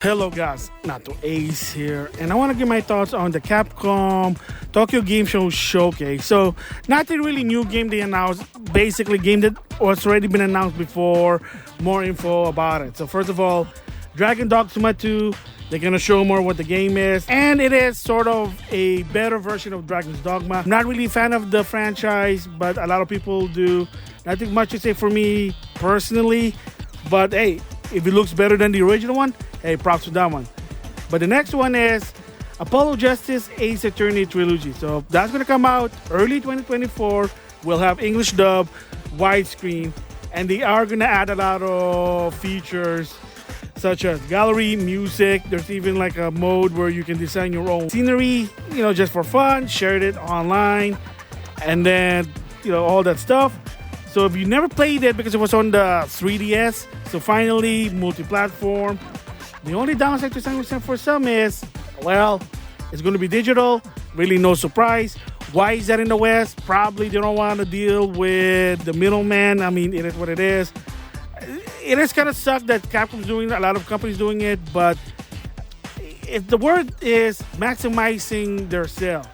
Hello guys, NautoAce here, and I want to give my thoughts on the Capcom Tokyo Game Show Showcase. So, not a really new game they announced, basically game that was already been announced before, more info about it. So first of all, Dragon Dogma 2, they're going to show more what the game is, and it is sort of a better version of Dragon's Dogma. I'm not really a fan of the franchise, but a lot of people do. Nothing much to say for me personally, but hey, if it looks better than the original one, hey, props to that one. But the next one is Apollo Justice Ace Attorney Trilogy. So that's going to come out early 2024. We'll have English dub, widescreen, and they are going to add a lot of features such as gallery, music. There's even like a mode where you can design your own scenery, just for fun, share it online, and then, all that stuff. So if you never played it because it was on the 3DS, so finally multi-platform. The only downside to some extent for some is, well, it's going to be digital. Really no surprise. Why is that in the West? Probably they don't want to deal with the middleman. I mean, it is what it is. It is kind of sucked that Capcom's doing it, a lot of companies doing it, but if the word is maximizing their sale.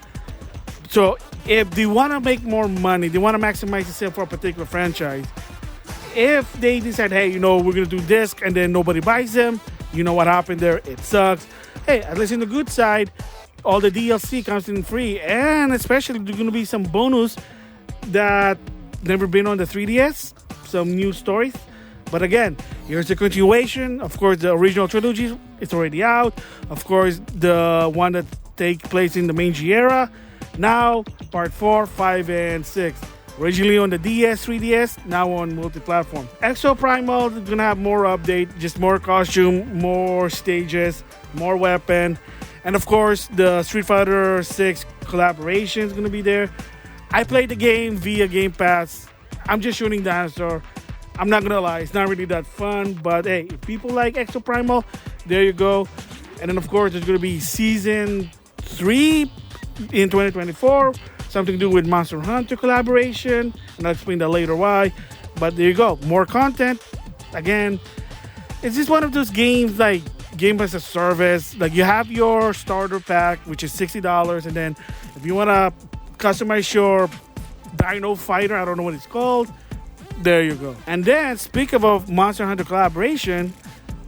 So if they want to make more money, they want to maximize the sale for a particular franchise. If they decide, hey, we're going to do this and then nobody buys them, you know what happened there? It sucks. Hey, at least in the good side, all the DLC comes in free, and especially there's going to be some bonus that never been on the 3DS, some new stories. But again, here's the continuation. Of course, the original trilogy is already out. Of course, the one that takes place in the Meiji era. Now, part 4, 5, and 6. Originally on the DS, 3DS, now on multi-platform. Exo Primal is going to have more update, just more costume, more stages, more weapon. And of course, the Street Fighter 6 collaboration is going to be there. I played the game via Game Pass. I'm just shooting dinosaur. I'm not going to lie, it's not really that fun. But hey, if people like Exo Primal, there you go. And then of course, there's going to be Season 3 in 2024. Something to do with Monster Hunter collaboration, and I'll explain that later why. But there you go, more content. Again, it's just one of those games like game as a service. Like you have your starter pack, which is $60, and then if you want to customize your Dino Fighter, I don't know what it's called, there you go. And then, speaking of Monster Hunter collaboration,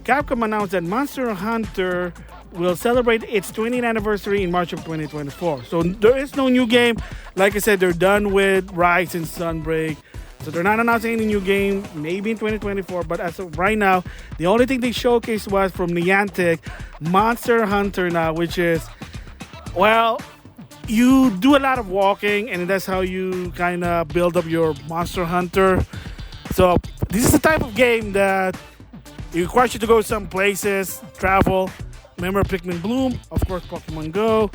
Capcom announced that Monster Hunter will celebrate its 20th anniversary in March of 2024. So there is no new game. Like I said, they're done with Rise and Sunbreak. So they're not announcing any new game, maybe in 2024. But as of right now, the only thing they showcased was from Niantic, Monster Hunter now, which is, well, you do a lot of walking, and that's how you kind of build up your Monster Hunter. So this is the type of game that it requires you to go some places, travel. Remember Pikmin Bloom, of course Pokemon Go,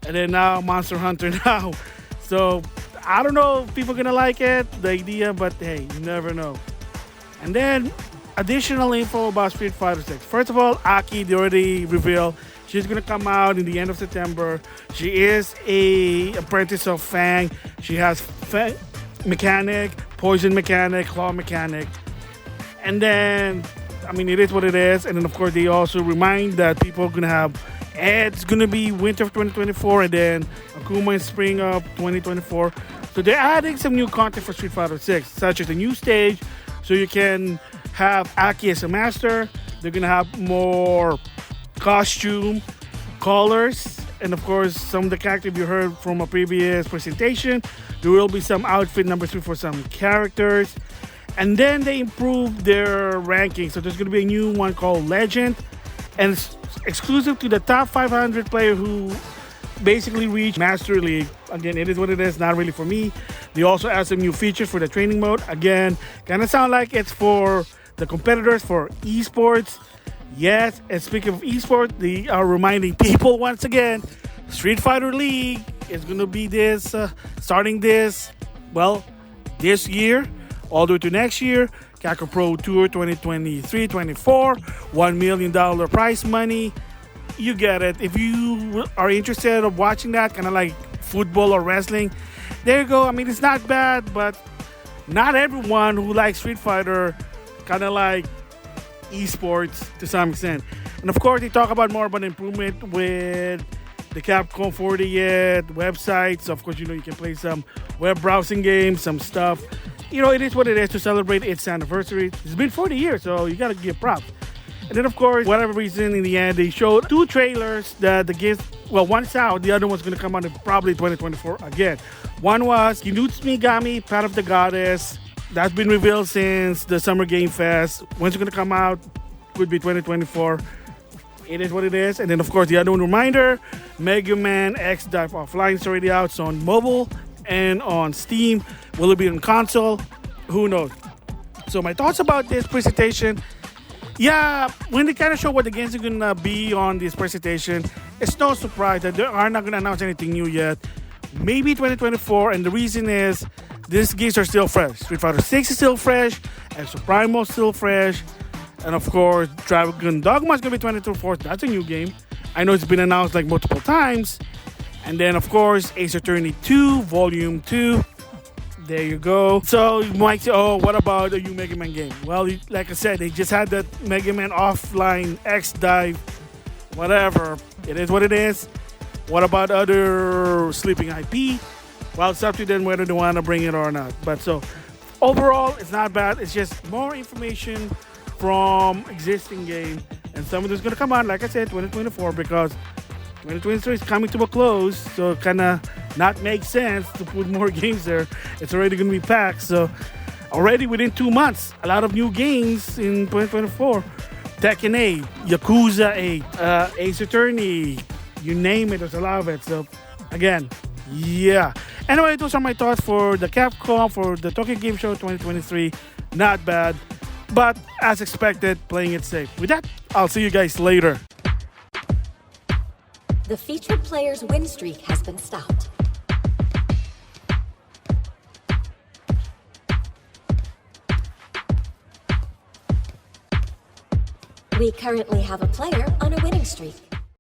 and then now Monster Hunter now. So I don't know if people are gonna like it, the idea, but hey, you never know. And then additional info about Street Fighter 6. First of all, Aki, they already revealed she's gonna come out in the end of September. She is a apprentice of Fang. She has Fang mechanic, poison mechanic, claw mechanic, and then it is what it is. And then, of course, they also remind that people are going to have Ed's going to be winter of 2024, and then Akuma in spring of 2024. So they're adding some new content for Street Fighter 6, such as a new stage, so you can have Aki as a master. They're going to have more costume, colors, and, of course, some of the characters you heard from a previous presentation. There will be some outfit number 3 for some characters. And then they improved their ranking. So there's going to be a new one called Legend. And it's exclusive to the top 500 player who basically reach Master League. Again, it is what it is. Not really for me. They also add some new features for the training mode. Again, kind of sound like it's for the competitors, for esports. Yes, and speaking of esports, they are reminding people once again, Street Fighter League is going to be this, starting this year. All the way to next year, Capcom Pro Tour 2023-24, $1 million prize money. You get it. If you are interested in watching that, kind of like football or wrestling, there you go. It's not bad, but not everyone who likes Street Fighter kind of like esports to some extent. And of course, they talk about more about improvement with the Capcom 40th websites. Of course, you can play some web browsing games, some stuff. It is what it is to celebrate its anniversary. It's been 40 years, so you gotta give props. And then, of course, whatever reason, in the end, they showed 2 trailers that the games, well, one's out, the other one's gonna come out in probably 2024 again. One was Kinutsu Megami, Path of the Goddess. That's been revealed since the Summer Game Fest. When's it gonna come out? Could be 2024. It is what it is. And then, of course, the other one, reminder, Mega Man X Dive Offline is already out. It's on mobile and on Steam. Will it be on console? Who knows? So my thoughts about this presentation. Yeah, when they kind of show what the games are going to be on this presentation, it's no surprise that they are not going to announce anything new yet. Maybe 2024, and the reason is these games are still fresh. Street Fighter 6 is still fresh, Extra Primal is still fresh, and of course, Dragon Dogma is going to be 2024. That's a new game. I know it's been announced like multiple times. And then, of course, Ace Attorney 2, Volume 2. There you go. So you might say, oh, what about a new Mega Man game? Well, like I said, they just had that Mega Man Offline X Dive, whatever. It is what it is. What about other sleeping IP? Well, it's up to them whether they want to bring it or not. But so overall, it's not bad. It's just more information from existing game. And some of this is going to come out, like I said, 2024, because 2023 is coming to a close. So it kind of not make sense to put more games there. It's already going to be packed. So already within 2 months, a lot of new games in 2024. Tekken 8, Yakuza 8, Ace Attorney, you name it, there's a lot of it. So again, yeah. Anyway, those are my thoughts for the Capcom, for the Tokyo Game Show 2023. Not bad, but as expected, playing it safe. With that, I'll see you guys later. The featured player's win streak has been stopped. We currently have a player on a winning streak.